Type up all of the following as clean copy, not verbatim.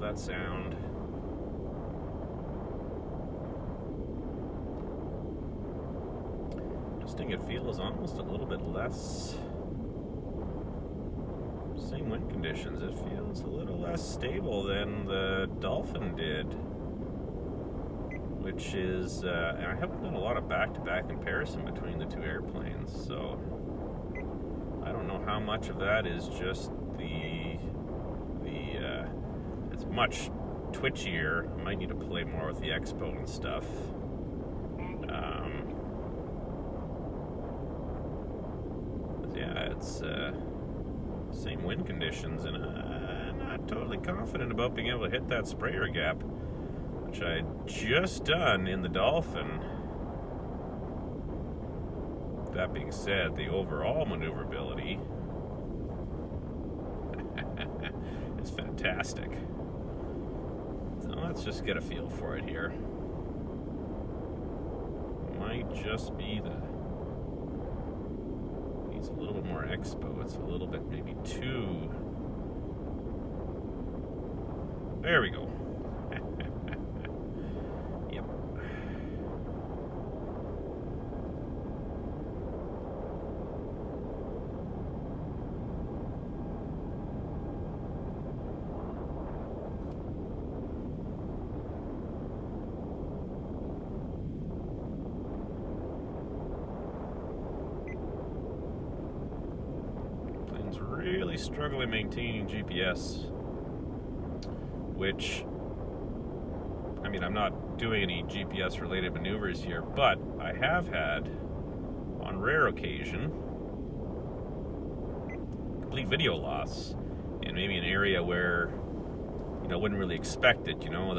that sound? Interesting, it feels almost a little bit less. Same wind conditions, it feels a little less stable than the Dolphin did. Which is, and I haven't done a lot of back-to-back comparison between the two airplanes, so I don't know how much of that is just it's much twitchier. I might need to play more with the expo and stuff. Yeah, it's same wind conditions, and I'm not totally confident about being able to hit that sprayer gap, which I had just done in the Dolphin. That being said, the overall maneuverability is fantastic. So let's just get a feel for it here. Might just be needs a little bit more expo. It's a little bit maybe too. There we go. Yep. Plane's really struggling maintaining GPS, which, I mean, I'm not doing any GPS related maneuvers here, but I have had, on rare occasion, complete video loss in maybe an area where, you know, wouldn't really expect it. You know,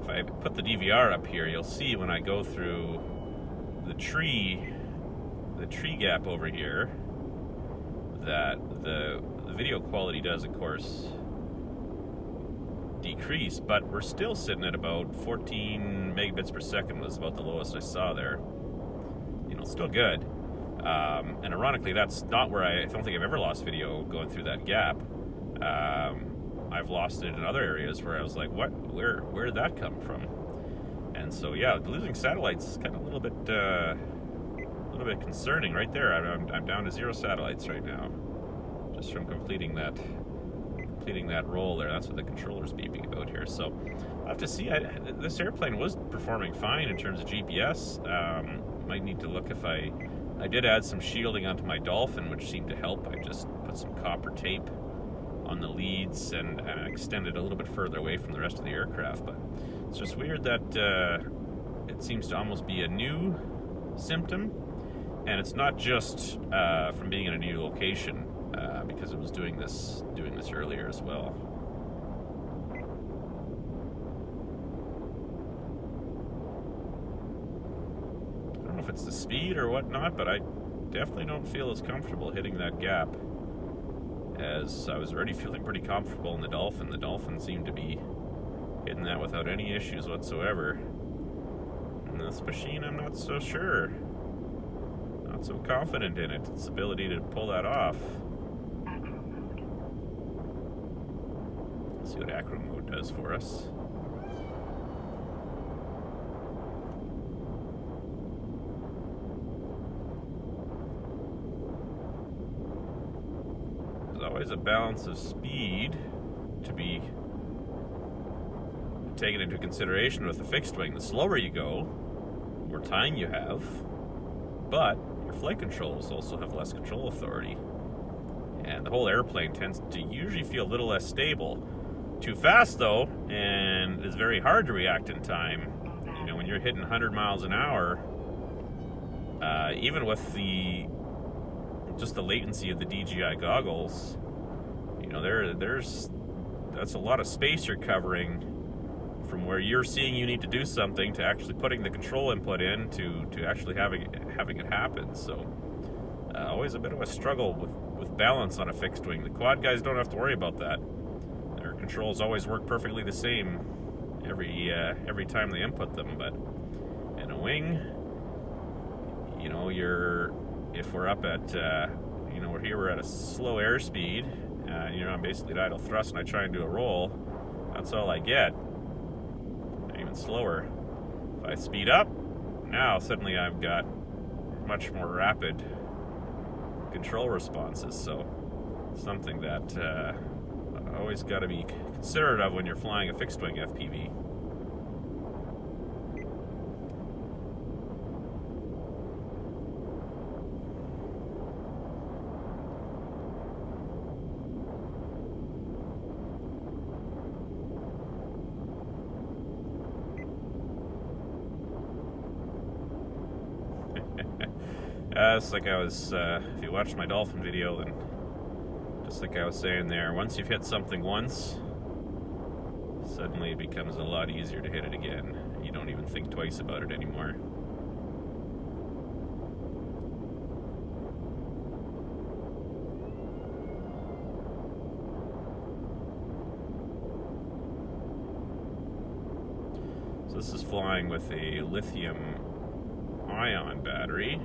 if I put the DVR up here, you'll see when I go through the tree gap over here, that the video quality does, of course, decrease, but we're still sitting at about 14 megabits per second was about the lowest I saw there. You know, still good. And ironically, that's not where I don't think I've ever lost video going through that gap. I've lost it in other areas where I was like, what? Where did that come from? And so, yeah, losing satellites is kind of a little bit concerning right there. I'm down to 0 satellites right now, just from completing that roll there. That's what the controller's beeping about here. So I'll have to see. This airplane was performing fine in terms of GPS. Might need to look if I did add some shielding onto my Dolphin, which seemed to help. I just put some copper tape on the leads and extended a little bit further away from the rest of the aircraft. But it's just weird that it seems to almost be a new symptom, and it's not just from being in a new location. Because it was doing this earlier as well. I don't know if it's the speed or whatnot, but I definitely don't feel as comfortable hitting that gap as I was already feeling pretty comfortable in the Dolphin. The Dolphin seemed to be hitting that without any issues whatsoever. And this machine, I'm not so sure. Not so confident in it, its ability to pull that off. Let's see what acro mode does for us. There's always a balance of speed to be taken into consideration with the fixed wing. The slower you go, the more time you have, but your flight controls also have less control authority. And the whole airplane tends to usually feel a little less stable. Too fast though, and it's very hard to react in time. You know, when you're hitting 100 miles an hour, even with just the latency of the DJI goggles, you know, that's a lot of space you're covering from where you're seeing you need to do something to actually putting the control input in to actually having it happen. So always a bit of a struggle with balance on a fixed wing. The quad guys don't have to worry about that. Their controls always work perfectly the same every time they input them. But in a wing, you know, if we're up at, you know, we're at a slow airspeed you know, I'm basically at idle thrust and I try and do a roll, that's all I get. Even slower. If I speed up, now suddenly I've got much more rapid control responses, so something that always got to be considerate of when you're flying a fixed wing FPV. It's like I was, if you watched my Dolphin video, then just like I was saying there, once you've hit something once, suddenly it becomes a lot easier to hit it again. You don't even think twice about it anymore. So this is flying with a lithium-ion battery.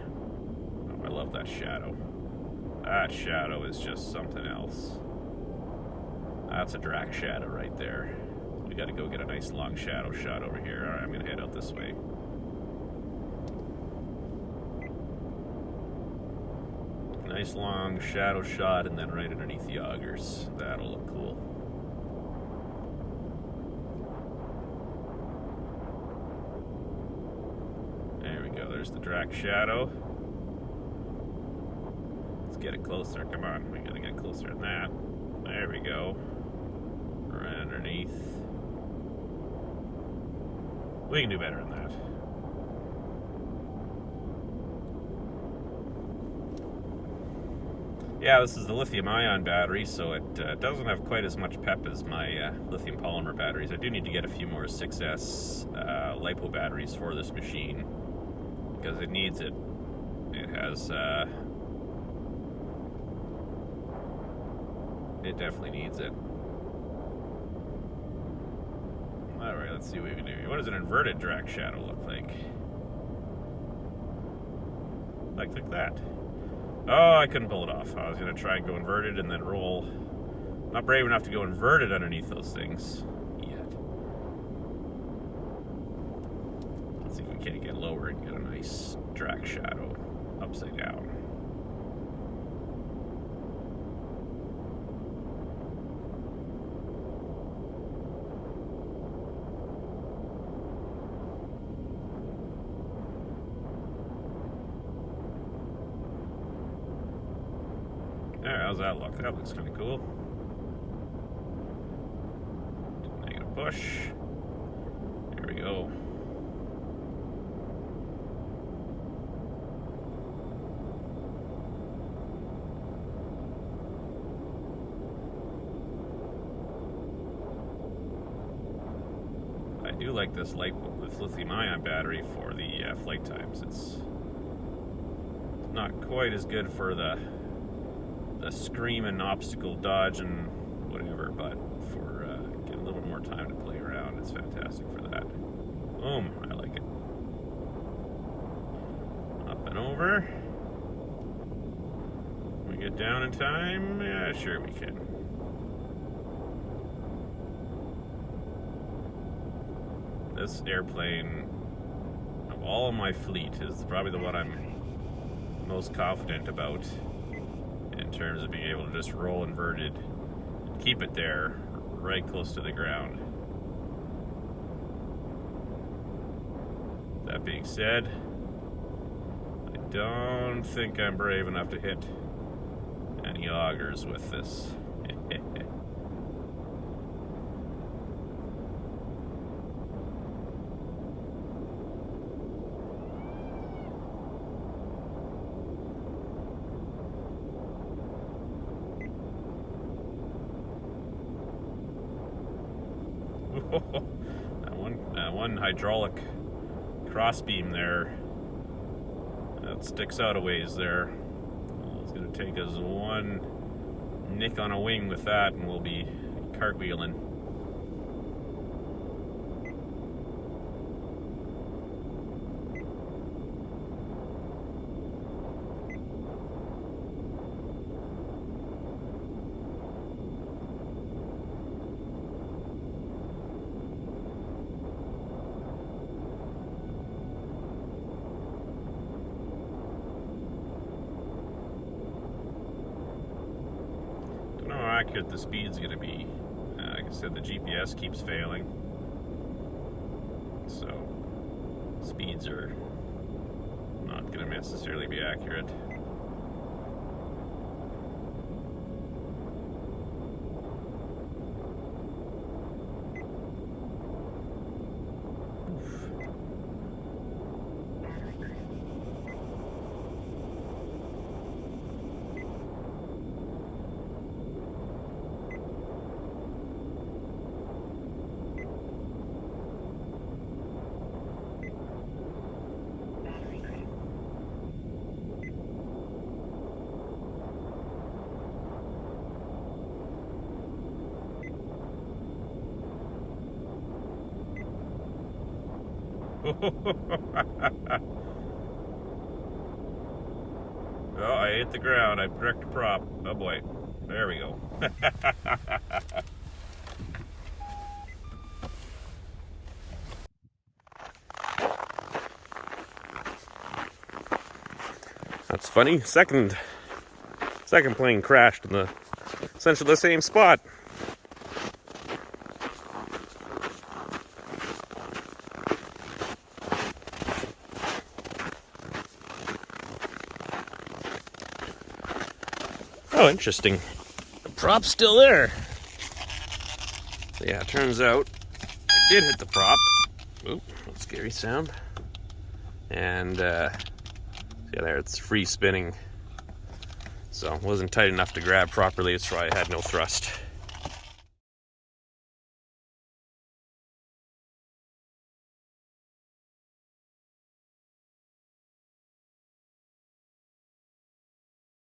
I love that shadow. That shadow is just something else. That's a Drak shadow right there. We got to go get a nice long shadow shot over here. All right, I'm going to head out this way. Nice long shadow shot and then right underneath the augers. That'll look cool. There we go. There's the Drak shadow. Get it closer, come on, we gotta get closer than that. There we go. Right underneath. We can do better than that. Yeah, this is the lithium-ion battery, so it doesn't have quite as much pep as my lithium polymer batteries. I do need to get a few more 6S LiPo batteries for this machine, because it needs it. It has it definitely needs it. Alright, let's see what we can do. What does an inverted Drak shadow look like? Like that. Oh, I couldn't pull it off. I was going to try and go inverted and then roll. I'm not brave enough to go inverted underneath those things yet. Let's see if we can't get lower and get a nice Drak shadow upside down. There, how's that look? That looks kind of cool. Negative push. There we go. I do like this lithium-ion battery for the flight times. It's not quite as good for the scream and obstacle dodge and whatever, but for getting a little bit more time to play around, it's fantastic for that. Boom, I like it. Up and over. Can we get down in time? Yeah, sure we can. This airplane, of all of my fleet, is probably the one I'm most confident about in terms of being able to just roll inverted, keep it there, right close to the ground. That being said, I don't think I'm brave enough to hit any augers with this. that one hydraulic crossbeam there, that sticks out a ways there. It's going to take us one nick on a wing with that and we'll be cartwheeling. accurate the speed's going to be. Like I said, the GPS keeps failing, so speeds are not going to necessarily be accurate. Oh, I hit the ground. I wrecked a prop. Oh boy. There we go. That's funny. Second plane crashed in essentially the same spot. Oh, interesting. The prop's still there. So yeah, it turns out I did hit the prop. Oop, that's a scary sound. And yeah, there, it's free spinning. So it wasn't tight enough to grab properly, that's why I had no thrust.